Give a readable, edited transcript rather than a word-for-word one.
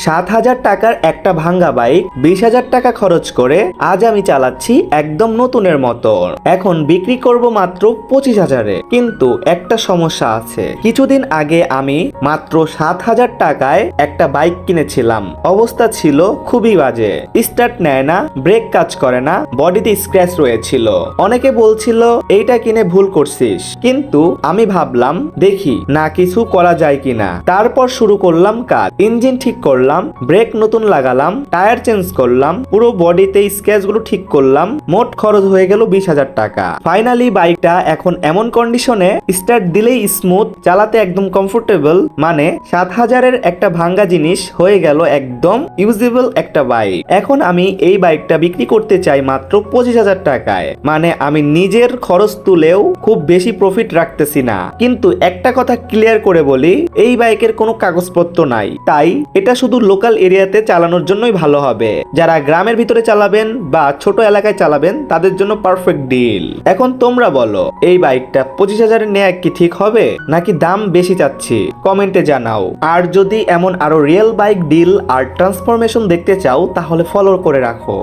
7,000 টাকার একটা ভাঙ্গা বাইক 20,000 টাকা খরচ করে আজ আমি চালাচ্ছি একদম নতুনের মতো। এখন বিক্রি করব মাত্র 25,000-এ। কিন্তু একটা সমস্যা আছে, কিছুদিন আগে আমি মাত্র 7,000 টাকায় একটা বাইক কিনেছিলাম। অবস্থা ছিল খুবই বাজে, স্টার্ট নেয় না, ব্রেক কাজ করে না, বডিতে স্ক্র্যাচ রয়েছিল। অনেকে বলছিল এইটা কিনে ভুল করছিস, কিন্তু আমি ভাবলাম দেখি না কিছু করা যায় কিনা। তারপর শুরু করলাম কাজ, ইঞ্জিন ঠিক করলাম, ব্রেক নতুন লাগালাম, টায়ার চেঞ্জ করলাম, পুরো বডিতে স্ক্র্যাচ গুলো ঠিক করলাম। মোট খরচ হয়ে গেল 20,000 টাকা। ফাইনালি বাইকটা এখন এমন কন্ডিশনে, স্টার্ট দিলেই স্মুথ, চালাতে একদম কমফোর্টেবল। মানে 7,000-এর একটা ভাঙ্গা জিনিস হয়ে গেল একদম ইউজেবল একটা বাইক। এখন আমি এই বাইকটা বিক্রি করতে চাই মাত্র 25,000 টাকায়। মানে আমি নিজের খরচ তুলেও খুব বেশি প্রফিট রাখতেছি না। কিন্তু একটা কথা ক্লিয়ার করে বলি, এই বাইকের কোনো কাগজপত্র নাই, তাই এটা শুধু লোকাল এরিয়াতে চালানোর জন্যই ভালো হবে। যারা গ্রামের ভিতরে চালাবেন বা ছোট এলাকায় চালাবেন তাদের জন্য পারফেক্ট ডিল। এখন তোমরা বলো, এই বাইকটা 25,000-এ নেয়া কি ঠিক হবে, নাকি দাম বেশি চাচ্ছি? কমেন্টে জানাও। আর যদি এমন আরো রিয়েল বাইক ডিল আর ট্রান্সফরমেশন দেখতে চাও তাহলে ফলো করে রাখো।